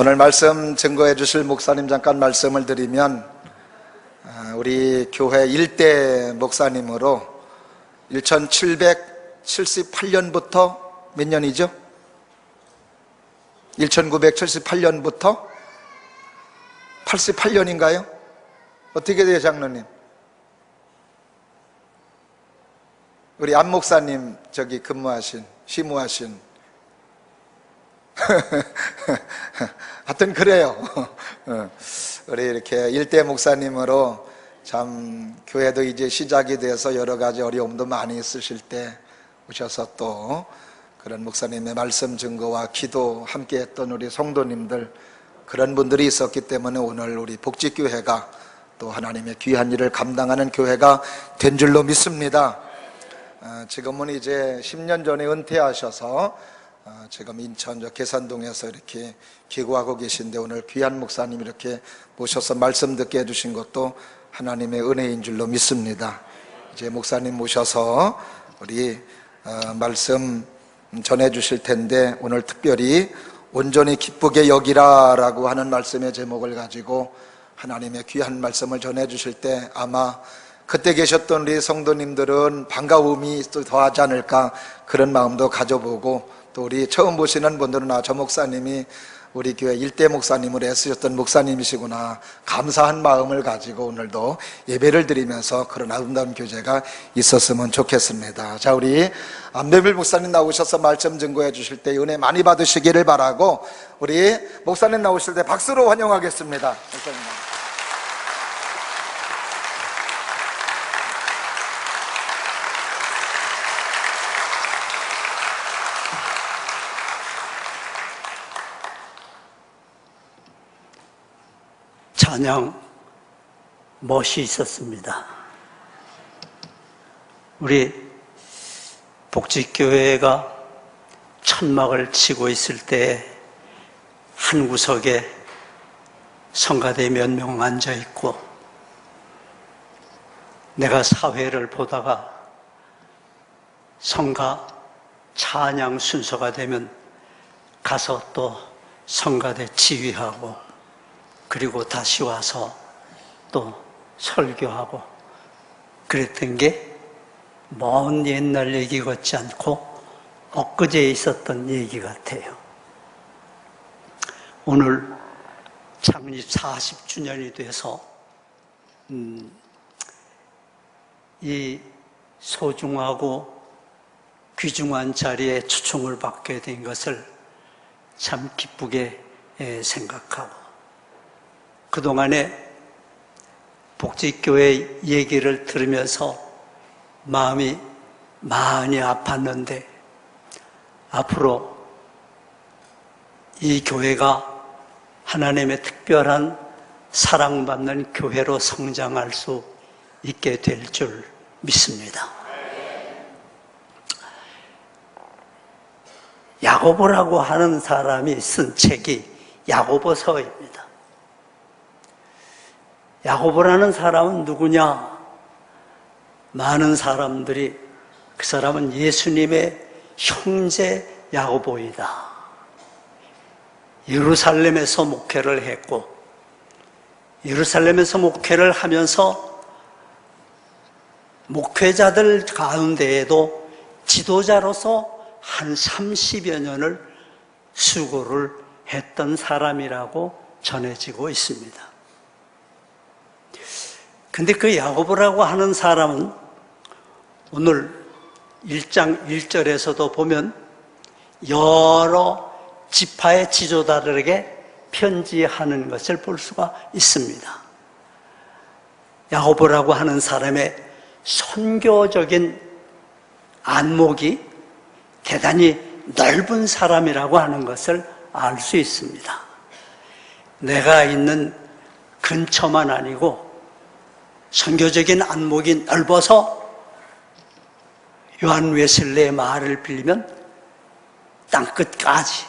오늘 말씀 증거해 주실 목사님 잠깐 말씀을 드리면, 우리 교회 일대 목사님으로 1778년부터 몇 년이죠? 1978년부터 88년인가요? 어떻게 돼요, 장로님? 우리 안 목사님 저기 시무하신 하여튼 그래요. 우리 이렇게 일대 목사님으로 참 교회도 이제 시작이 돼서 여러 가지 어려움도 많이 있으실 때 오셔서 또 그런 목사님의 말씀 증거와 기도 함께 했던 우리 성도님들, 그런 분들이 있었기 때문에 오늘 우리 복지교회가 또 하나님의 귀한 일을 감당하는 교회가 된 줄로 믿습니다. 지금은 이제 10년 전에 은퇴하셔서 지금 인천 계산동에서 이렇게 기고하고 계신데, 오늘 귀한 목사님 이렇게 모셔서 말씀 듣게 해주신 것도 하나님의 은혜인 줄로 믿습니다. 이제 목사님 모셔서 우리 말씀 전해 주실 텐데, 오늘 특별히 온전히 기쁘게 여기라 라고 하는 말씀의 제목을 가지고 하나님의 귀한 말씀을 전해 주실 때 아마 그때 계셨던 우리 성도님들은 반가움이 또 더하지 않을까, 그런 마음도 가져보고, 또 우리 처음 보시는 분들은 저 목사님이 우리 교회 일대 목사님으로 애쓰셨던 목사님이시구나, 감사한 마음을 가지고 오늘도 예배를 드리면서 그런 아름다운 교제가 있었으면 좋겠습니다. 자, 우리 안배빌 목사님 나오셔서 말씀 증거해 주실 때 은혜 많이 받으시기를 바라고, 우리 목사님 나오실 때 박수로 환영하겠습니다. 목사님. 찬양 멋이 있었습니다. 우리 복지교회가 천막을 치고 있을 때 한 구석에 성가대 몇 명 앉아 있고, 내가 사회를 보다가 성가 찬양 순서가 되면 가서 또 성가대 지휘하고, 그리고 다시 와서 또 설교하고, 그랬던 게 먼 옛날 얘기 같지 않고 엊그제 있었던 얘기 같아요. 오늘 창립 40주년이 돼서 이 소중하고 귀중한 자리에 초청을 받게 된 것을 참 기쁘게 생각하고, 그동안에 복지교회 얘기를 들으면서 마음이 많이 아팠는데, 앞으로 이 교회가 하나님의 특별한 사랑받는 교회로 성장할 수 있게 될 줄 믿습니다. 야고보라고 하는 사람이 쓴 책이 야고보서입니다. 야고보라는 사람은 누구냐? 많은 사람들이 그 사람은 예수님의 형제 야고보이다, 예루살렘에서 목회를 했고, 예루살렘에서 목회를 하면서 목회자들 가운데에도 지도자로서 한 30여 년을 수고를 했던 사람이라고 전해지고 있습니다. 근데 그 야고보라고 하는 사람은 오늘 1장 1절에서도 보면 여러 지파의 지도자들에게 편지하는 것을 볼 수가 있습니다. 야고보라고 하는 사람의 선교적인 안목이 대단히 넓은 사람이라고 하는 것을 알 수 있습니다. 내가 있는 근처만 아니고 선교적인 안목이 넓어서 요한 웨슬레의 말을 빌리면 땅끝까지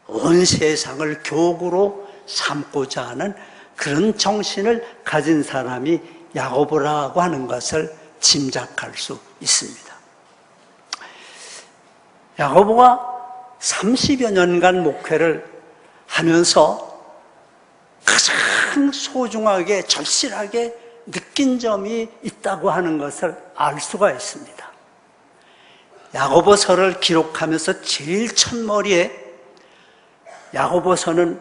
온 세상을 교구로 삼고자 하는 그런 정신을 가진 사람이 야고보라고 하는 것을 짐작할 수 있습니다. 야고보가 30여 년간 목회를 하면서 가장 소중하게 절실하게 느낀 점이 있다고 하는 것을 알 수가 있습니다. 야고보서를 기록하면서 제일 첫머리에 야고보서는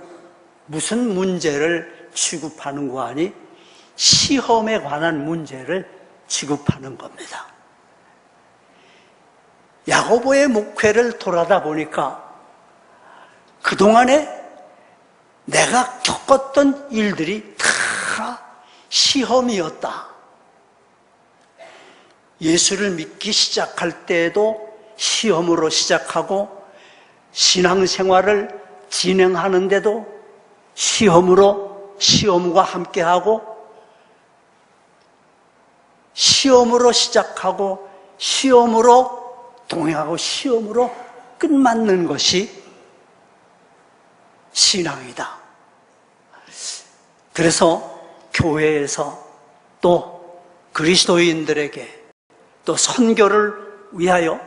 무슨 문제를 취급하는가 하니 시험에 관한 문제를 취급하는 겁니다. 야고보의 목회를 돌아다 보니까 그동안에 내가 겪었던 일들이 다 시험이었다. 예수를 믿기 시작할 때에도 시험으로 시작하고 신앙생활을 진행하는데도 시험과 함께하고 시험으로 시작하고 시험으로 동행하고 시험으로 끝맞는 것이 신앙이다. 그래서 교회에서 또 그리스도인들에게 또 선교를 위하여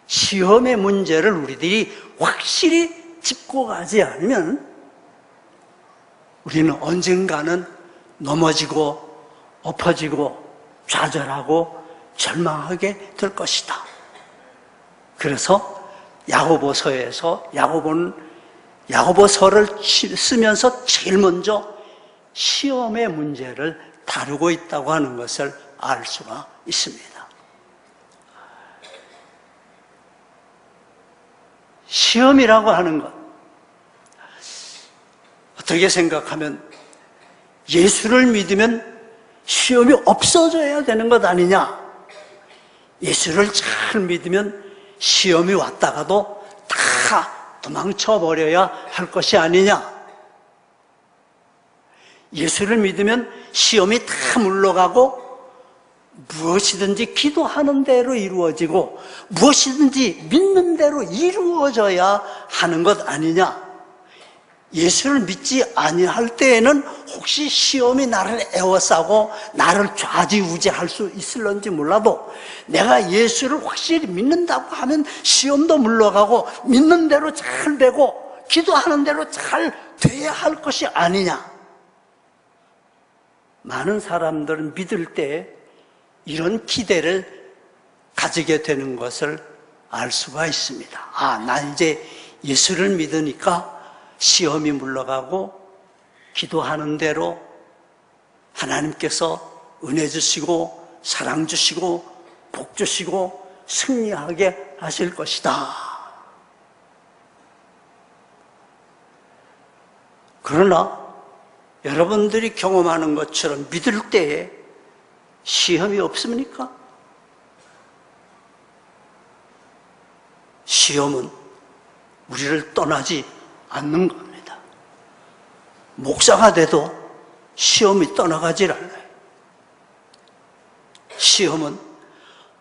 시험의 문제를 우리들이 확실히 짚고 가지 않으면 우리는 언젠가는 넘어지고 엎어지고 좌절하고 절망하게 될 것이다. 그래서 야고보서에서 야고보서를 쓰면서 제일 먼저 시험의 문제를 다루고 있다고 하는 것을 알 수가 있습니다. 시험이라고 하는 것, 어떻게 생각하면 예수를 믿으면 시험이 없어져야 되는 것 아니냐? 예수를 잘 믿으면 시험이 왔다가도 다 도망쳐버려야 할 것이 아니냐? 예수를 믿으면 시험이 다 물러가고 무엇이든지 기도하는 대로 이루어지고 무엇이든지 믿는 대로 이루어져야 하는 것 아니냐? 예수를 믿지 아니할 때에는 혹시 시험이 나를 에워싸고 나를 좌지우지할 수 있을런지 몰라도 내가 예수를 확실히 믿는다고 하면 시험도 물러가고 믿는 대로 잘 되고 기도하는 대로 잘 돼야 할 것이 아니냐? 많은 사람들은 믿을 때 이런 기대를 가지게 되는 것을 알 수가 있습니다. 아, 나 이제 예수를 믿으니까 시험이 물러가고 기도하는 대로 하나님께서 은혜 주시고 사랑 주시고 복 주시고 승리하게 하실 것이다. 그러나 여러분들이 경험하는 것처럼 믿을 때에 시험이 없습니까? 시험은 우리를 떠나지 않는 겁니다. 목사가 돼도 시험이 떠나가질 않아요. 시험은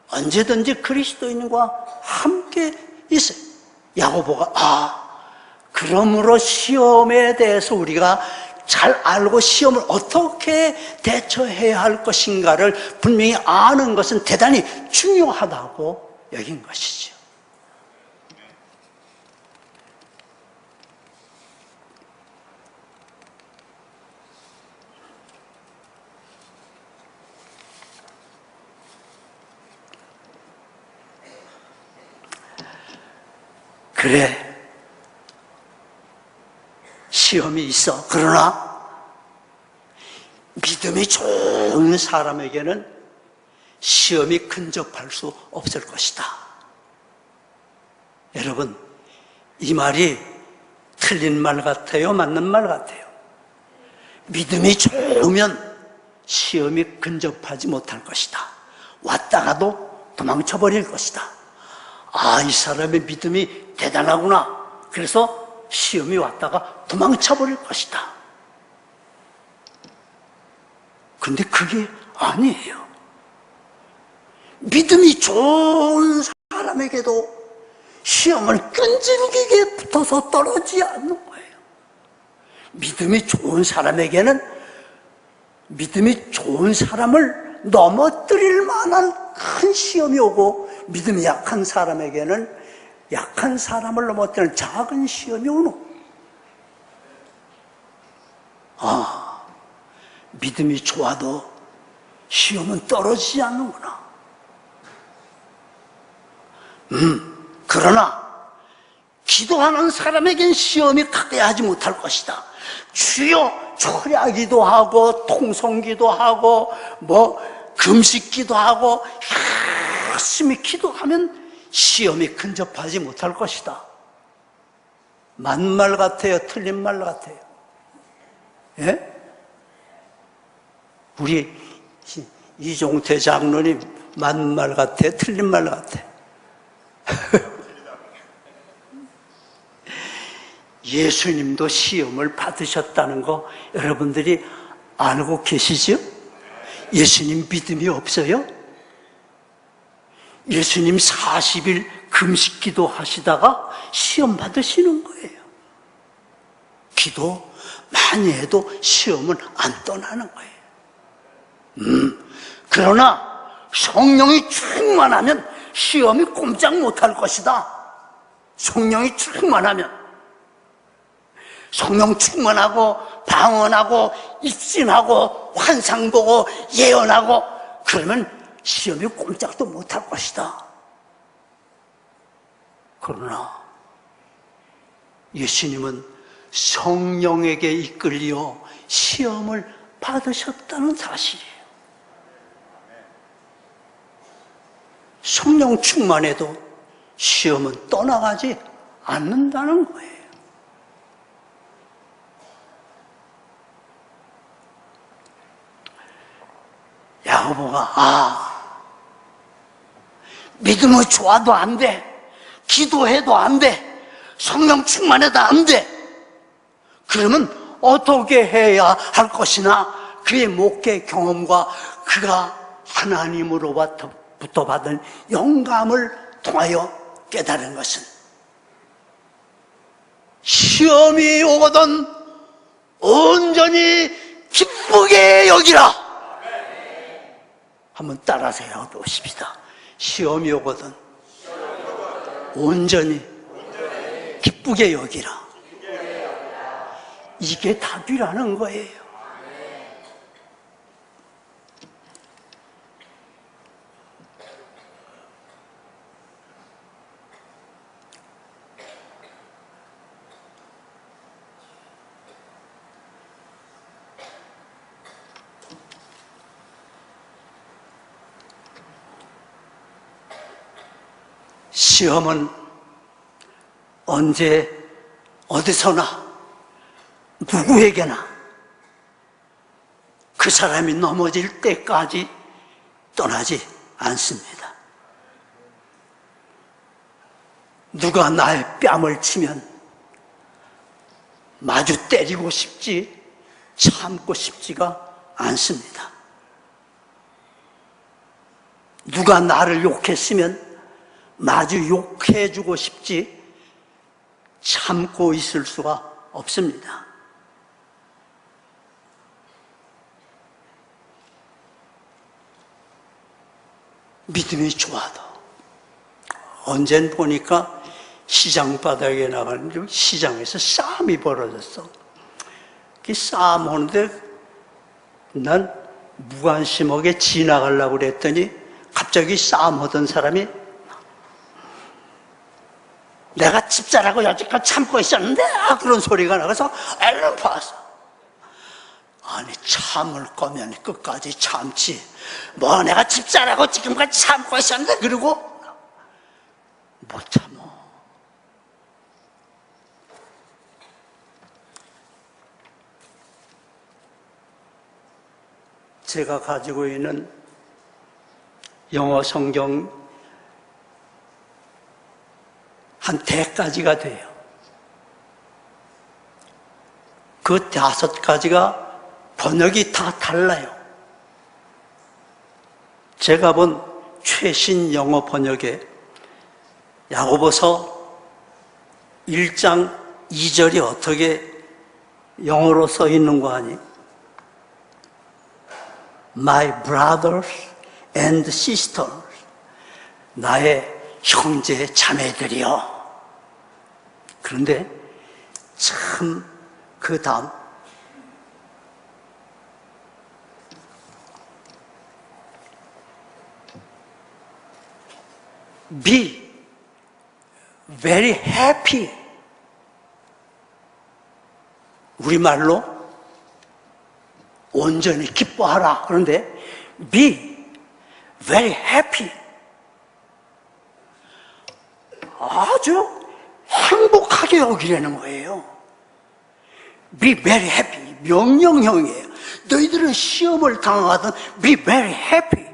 언제든지 그리스도인과 함께 있어요. 야고보가 그러므로 시험에 대해서 우리가 잘 알고 시험을 어떻게 대처해야 할 것인가를 분명히 아는 것은 대단히 중요하다고 여긴 것이죠. 그래, 시험이 있어. 그러나 믿음이 좋은 사람에게는 시험이 근접할 수 없을 것이다. 여러분, 이 말이 틀린 말 같아요? 맞는 말 같아요? 믿음이 좋으면 시험이 근접하지 못할 것이다. 왔다가도 도망쳐버릴 것이다. 이 사람의 믿음이 대단하구나. 그래서 시험이 왔다가 도망쳐버릴 것이다. 근데 그게 아니에요. 믿음이 좋은 사람에게도 시험을 끈질기게 붙어서 떨어지지 않는 거예요. 믿음이 좋은 사람에게는 믿음이 좋은 사람을 넘어뜨릴 만한 큰 시험이 오고, 믿음이 약한 사람에게는 약한 사람을 넘어뜨리는 작은 시험이 오노. 믿음이 좋아도 시험은 떨어지지 않는구나. 그러나 기도하는 사람에겐 시험이 가까이하지 못할 것이다. 주여, 철야기도 하고 통성기도 하고 금식기도 하고 열심히 기도하면 시험이 근접하지 못할 것이다. 만말 같아요? 틀린 말 같아요? 예? 우리 이종태 장로님 만말 같아요? 틀린 말 같아요? 예수님도 시험을 받으셨다는 거 여러분들이 알고 계시죠? 예수님 믿음이 없어요? 예수님 40일 금식기도 하시다가 시험 받으시는 거예요. 기도 많이 해도 시험은 안 떠나는 거예요. 그러나 성령이 충만하면 시험이 꼼짝 못할 것이다. 성령이 충만하면, 성령 충만하고 방언하고 입신하고 환상 보고 예언하고 그러면 시험이 꼼짝도 못할 것이다. 그러나 예수님은 성령에게 이끌려 시험을 받으셨다는 사실이에요. 성령 충만해도 시험은 떠나가지 않는다는 거예요. 야고보가 믿음이 좋아도 안 돼, 기도해도 안 돼, 성령 충만해도 안 돼. 그러면 어떻게 해야 할 것이나 그의 목회 경험과 그가 하나님으로부터 받은 영감을 통하여 깨달은 것은 시험이 오거든 온전히 기쁘게 여기라. 한번 따라서 해보십시다. 시험이 오거든 온전히 기쁘게 여기라. 이게 답이라는 거예요. 시험은 언제 어디서나 누구에게나 그 사람이 넘어질 때까지 떠나지 않습니다. 누가 나의 뺨을 치면 마주 때리고 싶지 참고 싶지가 않습니다. 누가 나를 욕했으면 마주 욕해주고 싶지 참고 있을 수가 없습니다. 믿음이 좋아도 언젠 보니까 시장 바닥에 나가는데 시장에서 싸움이 벌어졌어. 그 싸움 하는데 난 무관심하게 지나가려고 그랬더니 갑자기 싸움하던 사람이 내가 집사라고 여지껏 참고 있었는데 그런 소리가 나가서 얼른 봤어. 아니 참을 거면 끝까지 참지 뭐 내가 집사라고 지금까지 참고 있었는데 그러고 못 참어. 제가 가지고 있는 영어 성경 한 100가지가 돼요. 그 5가지가 번역이 다 달라요. 제가 본 최신 영어 번역에 야고보서 1장 2절이 어떻게 영어로 써 있는 거 아니? My brothers and sisters, 나의 형제 자매들이여. 그런데 참 그 다음 be very happy. 우리말로 온전히 기뻐하라. 그런데 be very happy. 아주 행복하게 여기려는 거예요. be very happy. 명령형이에요. 너희들은 시험을 당하든 be very happy.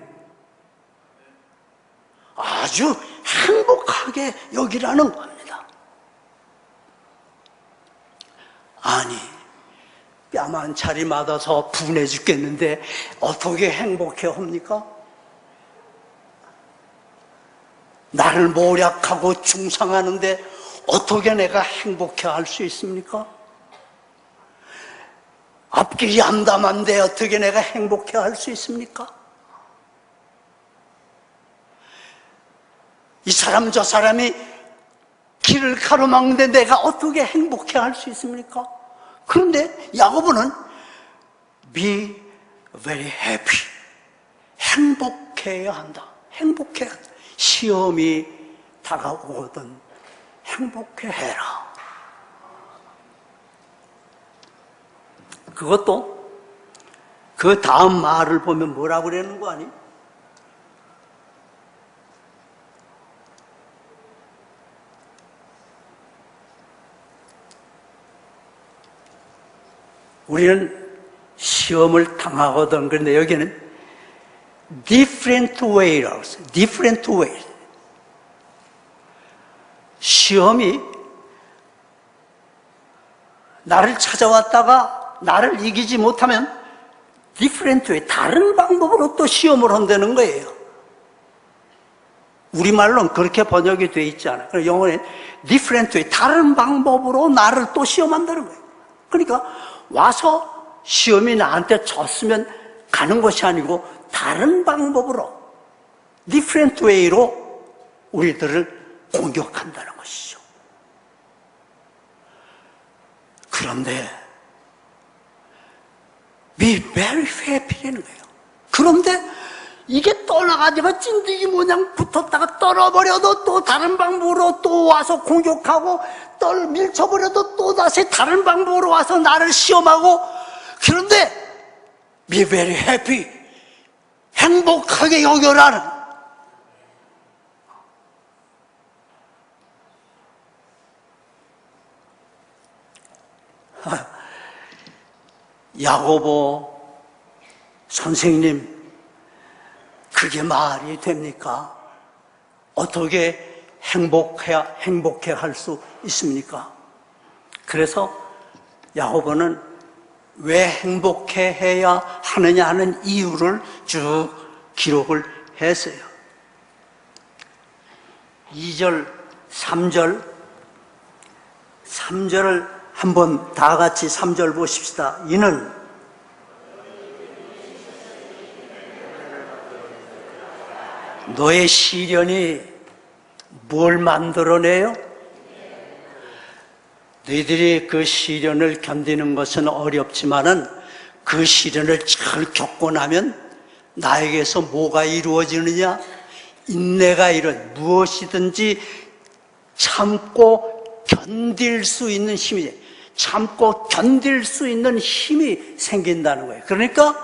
아주 행복하게 여기라는 겁니다. 아니, 뺨 한 차리 맞아서 분해 죽겠는데 어떻게 행복해 합니까? 나를 모략하고 중상하는데 어떻게 내가 행복해 할 수 있습니까? 앞길이 암담한데 어떻게 내가 행복해 할 수 있습니까? 이 사람 저 사람이 길을 가로막는데 내가 어떻게 행복해 할 수 있습니까? 그런데 야고보는 be very happy. 행복해야 한다. 행복해야 한다. 시험이 다가오거든 행복해 해라. 그것도 그 다음 말을 보면 뭐라고 그러는 거 아니? 우리는 시험을 당하거든. 그런데 여기는 different ways, different ways. 시험이 나를 찾아왔다가 나를 이기지 못하면 different way, 다른 방법으로 또 시험을 한다는 거예요. 우리말로는 그렇게 번역이 돼 있지 않아요. 영어는 different way, 다른 방법으로 나를 또 시험한다는 거예요. 그러니까 와서 시험이 나한테 졌으면 가는 것이 아니고 다른 방법으로 different way로 우리들을 공격한다는 것이죠. 그런데 be very happy라는 거예요. 그런데 이게 떠나가지고 찐득이 모양 붙었다가 떨어버려도 또 다른 방법으로 또 와서 공격하고 밀쳐버려도 또 다시 다른 방법으로 와서 나를 시험하고, 그런데 be very happy, 행복하게 여겨라는, 야고보 선생님, 그게 말이 됩니까? 어떻게 행복해 할 수 있습니까? 그래서 야고보는 왜 행복해 해야 하느냐 하는 이유를 쭉 기록을 했어요. 2절, 3절을 한번 다 같이 3절 보십시다. 이는 너의 시련이 뭘 만들어내요? 너희들이 그 시련을 견디는 것은 어렵지만은 그 시련을 잘 겪고 나면 나에게서 뭐가 이루어지느냐? 인내가 무엇이든지 참고 견딜 수 있는 힘이, 참고 견딜 수 있는 힘이 생긴다는 거예요. 그러니까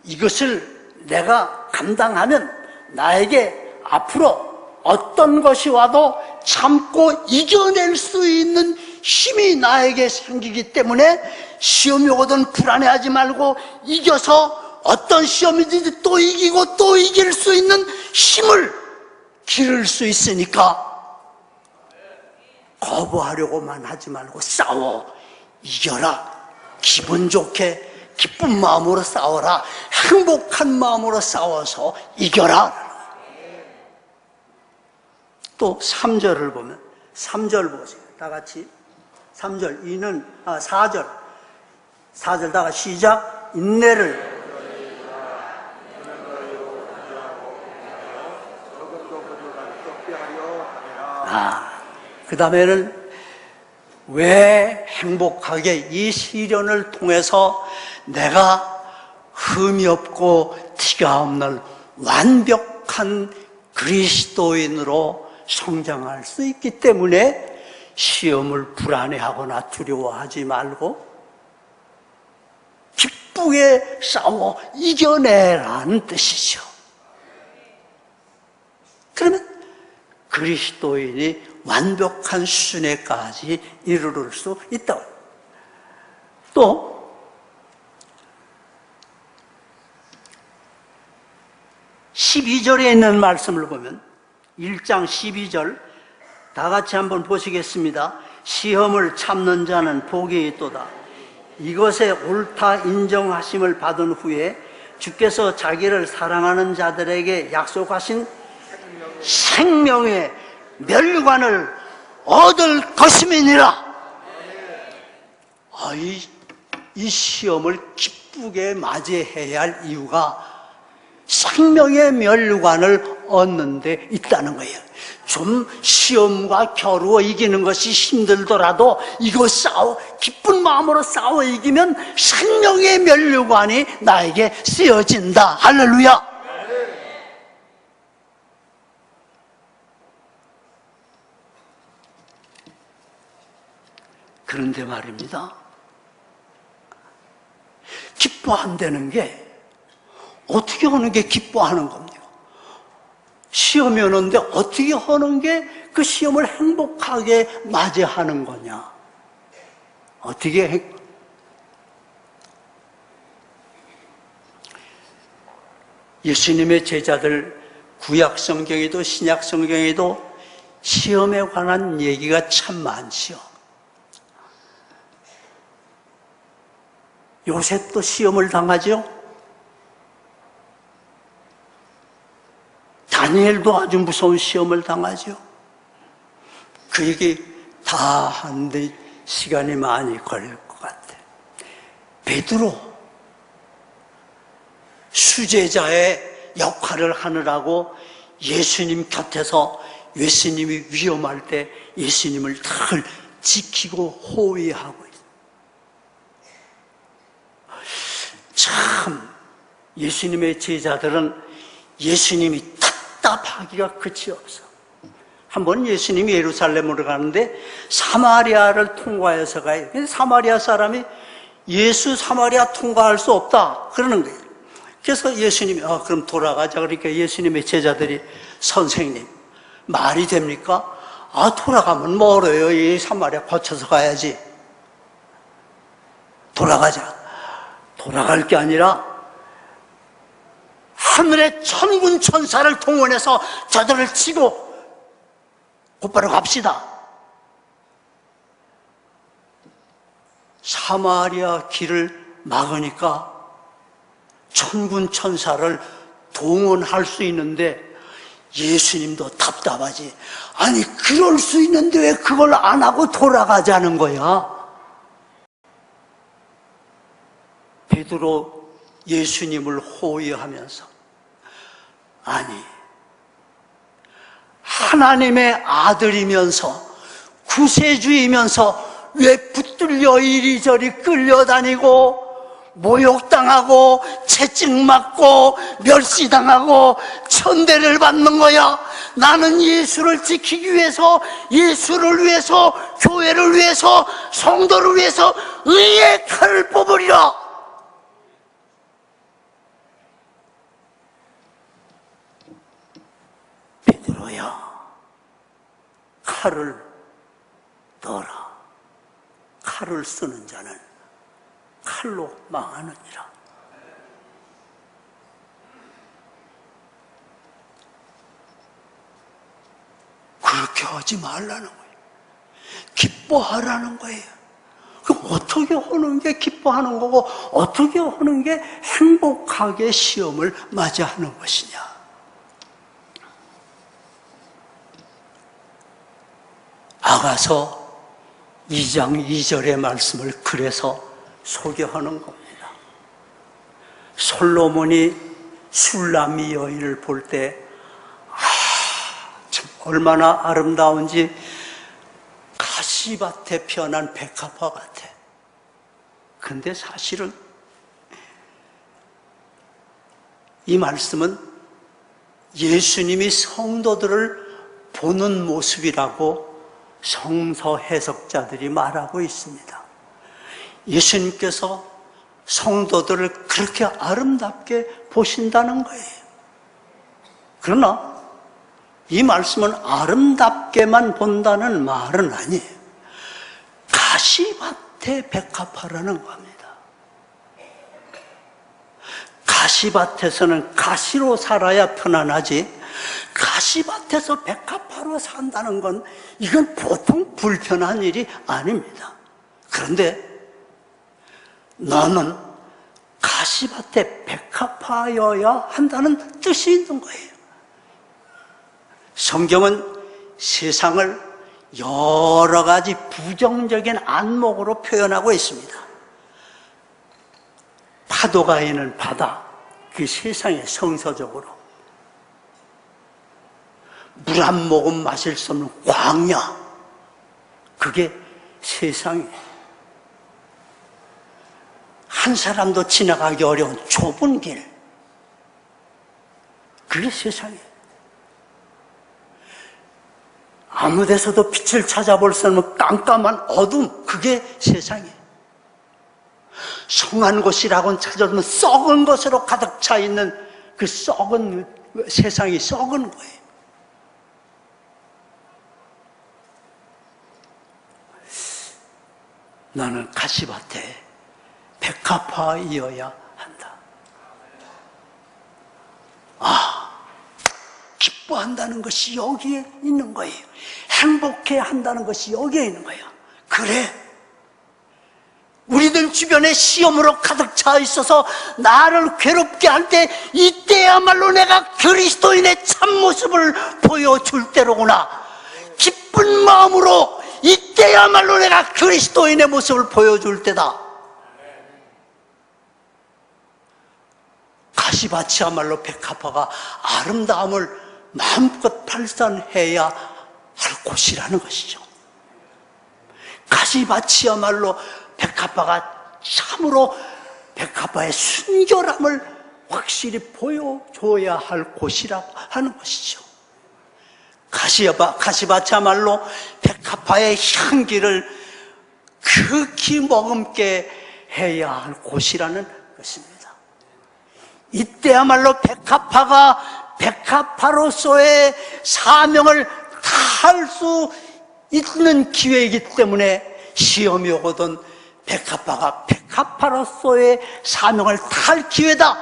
이것을 내가 감당하면 나에게 앞으로 어떤 것이 와도 참고 이겨낼 수 있는 힘이 나에게 생기기 때문에 시험이 오든 불안해하지 말고 이겨서 어떤 시험이든지 또 이기고 또 이길 수 있는 힘을 기를 수 있으니까 거부하려고만 하지 말고 싸워, 이겨라. 기분 좋게 기쁜 마음으로 싸워라. 행복한 마음으로 싸워서 이겨라. 또 3절을 보면, 3절 보세요. 다 같이 3절, 4절 다 같이 시작. 인내를 그 다음에는 왜 행복하게 이 시련을 통해서 내가 흠이 없고 티가 없는 완벽한 그리스도인으로 성장할 수 있기 때문에 시험을 불안해하거나 두려워하지 말고 기쁘게 싸워 이겨내라는 뜻이죠. 그러면 그리스도인이 완벽한 수준에까지 이르를 수 있다고. 또 12절에 있는 말씀을 보면 1장 12절 다 같이 한번 보시겠습니다. 시험을 참는 자는 복이 있도다. 이것에 옳다 인정하심을 받은 후에 주께서 자기를 사랑하는 자들에게 약속하신 생명의 멸관을 얻을 것임이니라. 이 시험을 기쁘게 맞이해야 할 이유가 생명의 멸관을 얻는 데 있다는 거예요. 좀 시험과 겨루어 이기는 것이 힘들더라도 이거 기쁜 마음으로 싸워 이기면 생명의 멸관이 나에게 쓰여진다. 할렐루야. 그런데 말입니다, 기뻐 안 되는 게 어떻게 하는 게 기뻐하는 겁니까? 시험이 오는데 어떻게 하는 게 그 시험을 행복하게 맞이하는 거냐? 어떻게 예수님의 제자들 구약 성경에도 신약 성경에도 시험에 관한 얘기가 참 많지요. 요셉도 시험을 당하죠. 다니엘도 아주 무서운 시험을 당하죠. 그 얘기 다 하는데 시간이 많이 걸릴 것 같아. 베드로 수제자의 역할을 하느라고 예수님 곁에서 예수님이 위험할 때 예수님을 늘 지키고 호위하고 있어요. 참 예수님의 제자들은 예수님이 답답하기가 끝이 없어. 한번 예수님이 예루살렘으로 가는데 사마리아를 통과해서 가요. 사마리아 사람이 예수 사마리아 통과할 수 없다 그러는 거예요. 그래서 예수님이 그럼 돌아가자. 그러니까 예수님의 제자들이 선생님 말이 됩니까? 돌아가면 멀어요. 이 사마리아 거쳐서 가야지. 돌아가자. 돌아갈 게 아니라 하늘의 천군 천사를 동원해서 저들을 치고 곧바로 갑시다. 사마리아 길을 막으니까 천군 천사를 동원할 수 있는데 예수님도 답답하지. 아니 그럴 수 있는데 왜 그걸 안 하고 돌아가자는 거야? 베드로 예수님을 호위하면서 아니 하나님의 아들이면서 구세주이면서 왜 붙들려 이리저리 끌려다니고 모욕당하고 채찍맞고 멸시당하고 천대를 받는 거야? 나는 예수를 지키기 위해서, 예수를 위해서, 교회를 위해서, 성도를 위해서 의의 칼을 뽑으리라. 베드로야, 칼을 넣어라. 칼을 쓰는 자는 칼로 망하느니라. 그렇게 하지 말라는 거예요. 기뻐하라는 거예요. 그럼 어떻게 하는 게 기뻐하는 거고 어떻게 하는 게 행복하게 시험을 맞이하는 것이냐? 아가서 2장 2절의 말씀을 그래서 소개하는 겁니다. 솔로몬이 슐라미 여인을 볼 때 참 얼마나 아름다운지 가시밭에 피어난 백합화 같아. 근데 사실은 이 말씀은 예수님이 성도들을 보는 모습이라고 성서 해석자들이 말하고 있습니다. 예수님께서 성도들을 그렇게 아름답게 보신다는 거예요. 그러나 이 말씀은 아름답게만 본다는 말은 아니에요. 가시밭에 백합화라는 겁니다. 가시밭에서는 가시로 살아야 편안하지, 가시밭에서 백합화로 산다는 건 이건 보통 불편한 일이 아닙니다. 그런데 나는 가시밭에 백합화여야 한다는 뜻이 있는 거예요. 성경은 세상을 여러 가지 부정적인 안목으로 표현하고 있습니다. 파도가 있는 바다, 그 세상의 성서적으로, 물 한 모금 마실 수 없는 광야, 그게 세상이에요. 한 사람도 지나가기 어려운 좁은 길, 그게 세상이에요. 아무 데서도 빛을 찾아볼 수 없는 깜깜한 어둠, 그게 세상이에요. 성한 곳이라고는 찾아보면 썩은 것으로 가득 차 있는 그 썩은 세상이 썩은 거예요. 나는 가시밭에 백합화이어야 한다. 기뻐한다는 것이 여기에 있는 거예요. 행복해 한다는 것이 여기에 있는 거예요. 그래, 우리들 주변에 시험으로 가득 차 있어서 나를 괴롭게 할 때, 이때야말로 내가 그리스도인의 참모습을 보여줄 때로구나. 기쁜 마음으로 이때야말로 내가 그리스도인의 모습을 보여줄 때다. 가시밭이야말로 백합화가 아름다움을 마음껏 발산해야 할 곳이라는 것이죠. 가시밭이야말로 백합화가 참으로 백합화의 순결함을 확실히 보여줘야 할 곳이라고 하는 것이죠. 가시밭이야말로 백합화의 향기를 극히 머금게 해야 할 곳이라는 것입니다. 이때야말로 백합화가 백합화로서의 사명을 다할 수 있는 기회이기 때문에 시험이 오거든 백합화가 백합화로서의 사명을 다할 기회다.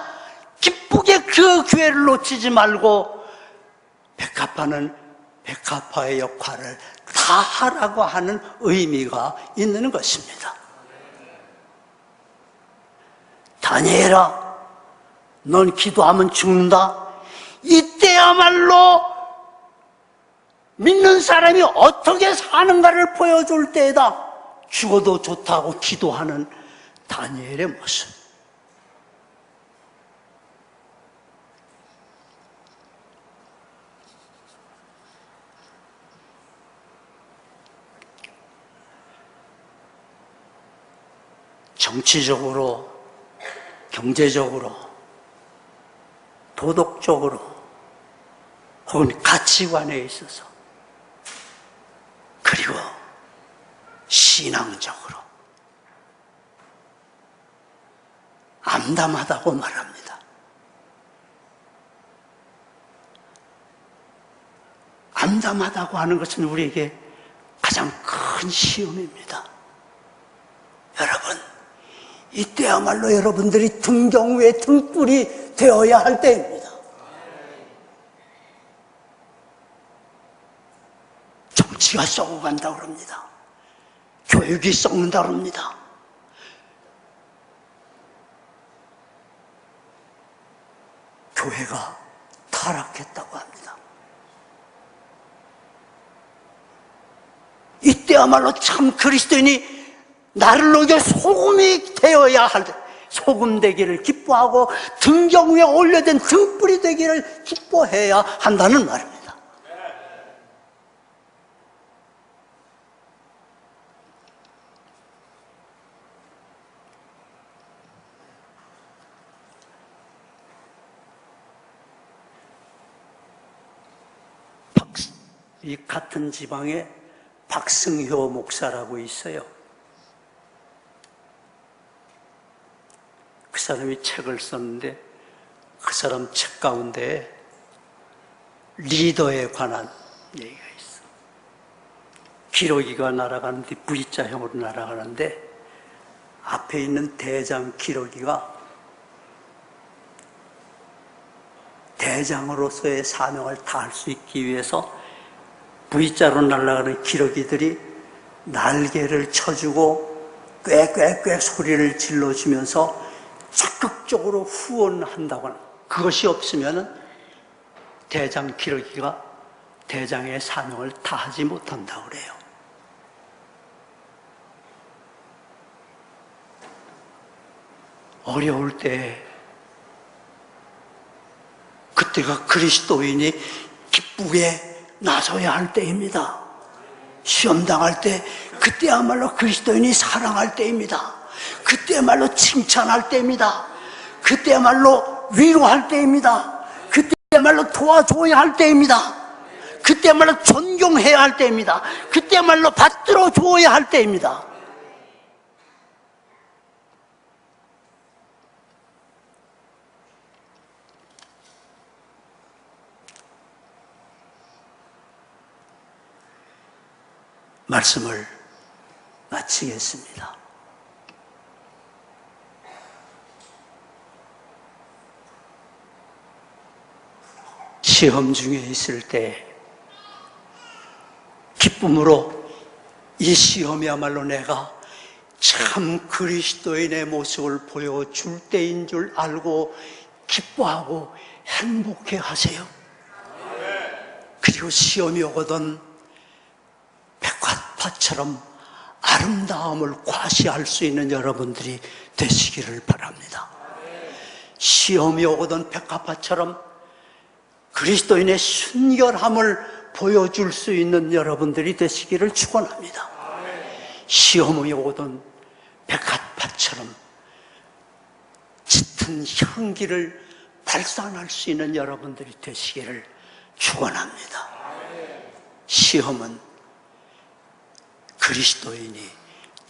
기쁘게 그 기회를 놓치지 말고 백합화는 백합화의 역할을 다하라고 하는 의미가 있는 것입니다. 다니엘아, 넌 기도하면 죽는다. 이때야말로 믿는 사람이 어떻게 사는가를 보여줄 때에다. 죽어도 좋다고 기도하는 다니엘의 모습. 정치적으로, 경제적으로, 도덕적으로, 혹은 가치관에 있어서, 그리고 신앙적으로 암담하다고 말합니다. 암담하다고 하는 것은 우리에게 가장 큰 시험입니다. 여러분, 이때야말로 여러분들이 등경 위에 등불이 되어야 할 때입니다. 정치가 썩어간다고 그럽니다. 교육이 썩는다고 합니다. 교회가 타락했다고 합니다. 이때야말로 참 그리스도인이 나를 녹여 소금이 되어야 할 때, 소금 되기를 기뻐하고 등경 위에 올려진 등불이 되기를 기뻐해야 한다는 말입니다. 이 같은 지방에 박승효 목사라고 있어요. 그 사람이 책을 썼는데 그 사람 책 가운데 리더에 관한 얘기가 있어. 기러기가 날아가는데 V자형으로 날아가는데 앞에 있는 대장 기러기가 대장으로서의 사명을 다할 수 있기 위해서 V자로 날아가는 기러기들이 날개를 쳐주고 꽥꽥꽥 소리를 질러주면서 적극적으로 후원한다고 하는, 그것이 없으면 대장 기러기가 대장의 사명을 다하지 못한다고 그래요. 어려울 때, 그때가 그리스도인이 기쁘게 나서야 할 때입니다. 시험 당할 때, 그때야말로 그리스도인이 사랑할 때입니다. 그때야말로 칭찬할 때입니다. 그때야말로 위로할 때입니다. 그때야말로 도와줘야 할 때입니다. 그때야말로 존경해야 할 때입니다. 그때야말로 받들어 줘야 할 때입니다. 말씀을 마치겠습니다. 시험 중에 있을 때 기쁨으로 이 시험이야말로 내가 참 그리스도인의 모습을 보여줄 때인 줄 알고 기뻐하고 행복해 하세요. 그리고 시험이 오거든 백화밭처럼 아름다움을 과시할 수 있는 여러분들이 되시기를 바랍니다. 시험이 오거든 백화밭처럼 그리스도인의 순결함을 보여줄 수 있는 여러분들이 되시기를 축원합니다. 시험이 오거든 백합밭처럼 짙은 향기를 발산할 수 있는 여러분들이 되시기를 축원합니다. 시험은 그리스도인이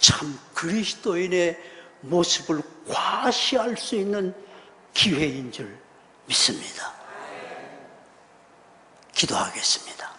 참 그리스도인의 모습을 과시할 수 있는 기회인 줄 믿습니다. 기도하겠습니다.